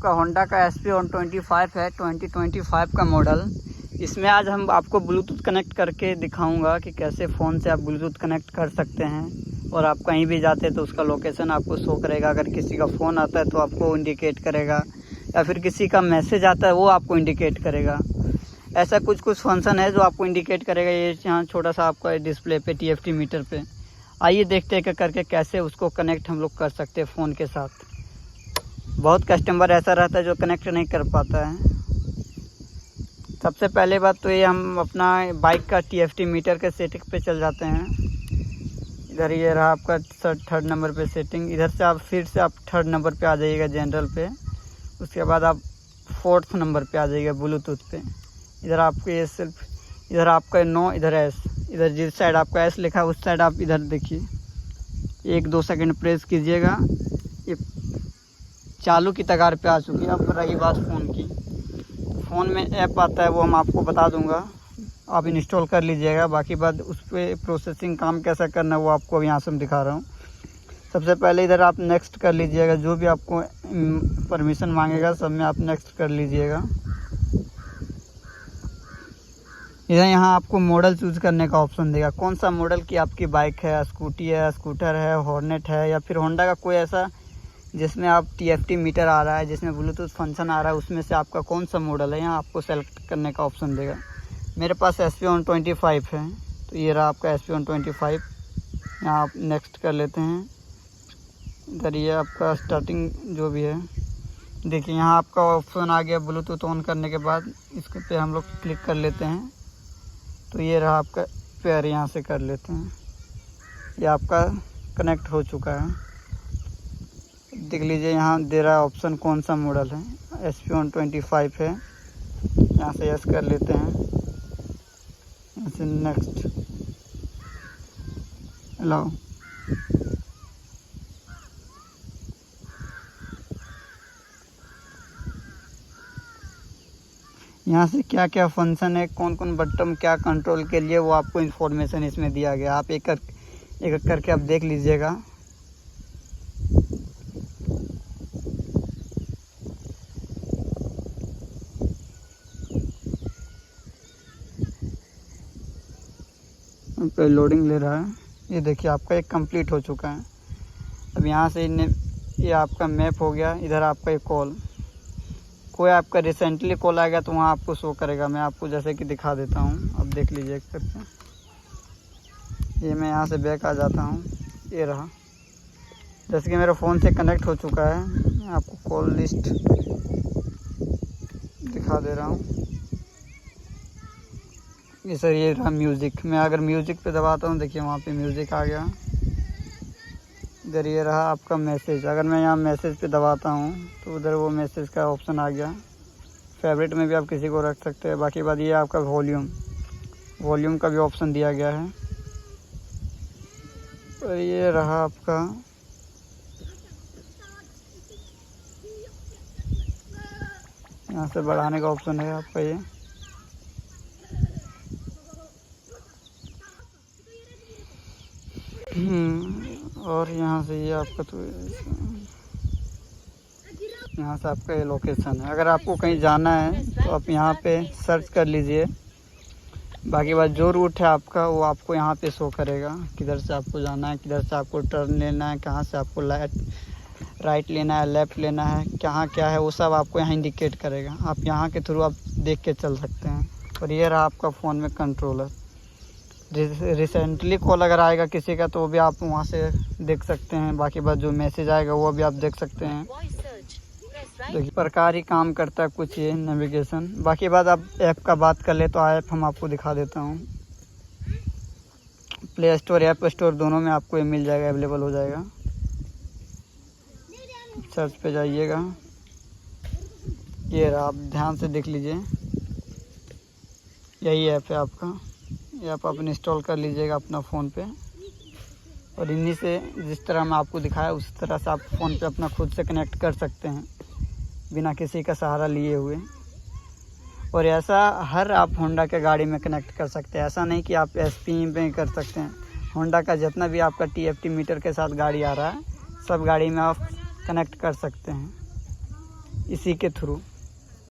आपका होंडा का SP125 है, 2025 का मॉडल। इसमें आज हम आपको ब्लूटूथ कनेक्ट करके दिखाऊंगा कि कैसे फ़ोन से आप ब्लूटूथ कनेक्ट कर सकते हैं और आप कहीं भी जाते हैं तो उसका लोकेशन आपको शो करेगा। अगर किसी का फ़ोन आता है तो आपको इंडिकेट करेगा, या फिर किसी का मैसेज आता है वो आपको इंडिकेट करेगा। ऐसा कुछ फंक्शन है जो आपको इंडिकेट करेगा। ये यहाँ छोटा सा आपका डिस्प्ले पे TFT मीटर पे। आइए देखते हैं करके कैसे उसको कनेक्ट हम लोग कर सकते हैं फ़ोन के साथ। बहुत कस्टमर ऐसा रहता है जो कनेक्ट नहीं कर पाता है। सबसे पहले बात तो ये, हम अपना बाइक का TFT मीटर के सेटिंग पे चल जाते हैं। इधर ये रहा आपका थर्ड नंबर पे सेटिंग। इधर से आप फिर से आप थर्ड नंबर पे आ जाइएगा जनरल पे। उसके बाद आप फोर्थ नंबर पे आ जाइएगा ब्लूटूथ पे। इधर आपको ये सिर्फ, इधर आपका नो, इधर एस, इधर जिस साइड आपका एस लिखा है उस साइड आप इधर देखिए, 1-2 सेकंड प्रेस कीजिएगा। ये चालू की कगार पे आ चुकी है। अब रही बात फ़ोन की, फ़ोन में ऐप आता है वो हम आपको बता दूंगा, आप इंस्टॉल कर लीजिएगा। बाकी बात उस पर प्रोसेसिंग काम कैसा करना है वो आपको यहाँ से मैं दिखा रहा हूँ। सबसे पहले इधर आप नेक्स्ट कर लीजिएगा, जो भी आपको परमिशन मांगेगा सब में आप नेक्स्ट कर लीजिएगा। इधर यहाँ आपको मॉडल चूज़ करने का ऑप्शन देगा, कौन सा मॉडल की आपकी बाइक है, स्कूटी है, स्कूटर है, हॉर्नेट है, या फिर होंडा का कोई ऐसा जिसमें आप TFT मीटर आ रहा है, जिसमें ब्लूटूथ फंक्शन आ रहा है, उसमें से आपका कौन सा मॉडल है, यहाँ आपको सेलेक्ट करने का ऑप्शन देगा। मेरे पास SP125 है तो ये रहा आपका SP125। यहाँ आप नेक्स्ट कर लेते हैं। इधर ये आपका स्टार्टिंग जो भी है देखिए, यहाँ आपका ऑप्शन आ गया ब्लूटूथ ऑन करने के बाद। इसके पे हम लोग क्लिक कर लेते हैं तो ये रहा आपका पेयर, यहाँ से कर लेते हैं। ये आपका कनेक्ट हो चुका है। देख लीजिए यहाँ दे रहा है ऑप्शन कौन सा मॉडल है, SP125 है। यहाँ से यस कर लेते हैं, यहाँ से नेक्स्ट अलाउ। यहाँ से क्या क्या फंक्शन है, कौन कौन बटन क्या कंट्रोल के लिए, वो आपको इन्फॉर्मेशन इसमें दिया गया। आप एक करके आप देख लीजिएगा। पे लोडिंग ले रहा है। ये देखिए आपका एक कंप्लीट हो चुका है। अब यहाँ से ये आपका मैप हो गया। इधर आपका एक कॉल, कोई आपका रिसेंटली कॉल आएगा तो वहाँ आपको शो करेगा। मैं आपको जैसे कि दिखा देता हूँ, अब देख लीजिए करके। ये मैं यहाँ से बैक आ जाता हूँ, ये रहा। जैसे कि मेरा फ़ोन से कनेक्ट हो चुका है, मैं आपको कॉल लिस्ट दिखा दे रहा हूँ। ये सर ये रहा म्यूज़िक। मैं अगर म्यूज़िक पे दबाता हूँ, देखिए वहाँ पे म्यूज़िक आ गया। इधर ये रहा आपका मैसेज। अगर मैं यहाँ मैसेज पे दबाता हूँ तो उधर वो मैसेज का ऑप्शन आ गया। फेवरेट में भी आप किसी को रख सकते हैं। बाकी बात ये आपका वॉल्यूम का भी ऑप्शन दिया गया है। और ये रहा आपका यहाँ से बढ़ाने का ऑप्शन है आपका ये। और यहाँ से ये आपका तो यहाँ से आपका ये लोकेशन है। अगर आपको कहीं जाना है तो आप यहाँ पे सर्च कर लीजिए। बाकी बात जो रूट है आपका वो आपको यहाँ पे शो करेगा, किधर से आपको जाना है, किधर से आपको टर्न लेना है, कहाँ से आपको राइट लेना है, लेफ़्ट लेना है, कहाँ क्या है, वो सब आपको यहाँ इंडिकेट करेगा। आप यहाँ के थ्रू आप देख के चल सकते हैं। और ये रहा आपका फ़ोन में कंट्रोलर। रिसेंटली कॉल अगर आएगा किसी का तो वो भी आप वहाँ से देख सकते हैं। बाकी बात जो मैसेज आएगा वो भी आप देख सकते हैं। देखिए प्रकार ही काम करता है कुछ ये नेविगेशन। बाकी बात आप ऐप का बात कर ले तो ऐप हम आपको दिखा देता हूँ। प्ले स्टोर, ऐप स्टोर दोनों में आपको ये मिल जाएगा, अवेलेबल हो जाएगा। सर्च पे जाइएगा, ये रहा, आप ध्यान से देख लीजिए, यही ऐप है आपका। ये आप इंस्टॉल कर लीजिएगा अपना फ़ोन पे। और इन्हीं से जिस तरह मैं आपको दिखाया उस तरह से आप फ़ोन पे अपना खुद से कनेक्ट कर सकते हैं बिना किसी का सहारा लिए हुए। और ऐसा हर आप होंडा के गाड़ी में कनेक्ट कर सकते हैं। ऐसा नहीं कि आप SP में कर सकते हैं। होंडा का जितना भी आपका TFT मीटर के साथ गाड़ी आ रहा है सब गाड़ी में आप कनेक्ट कर सकते हैं। इसी के थ्रू।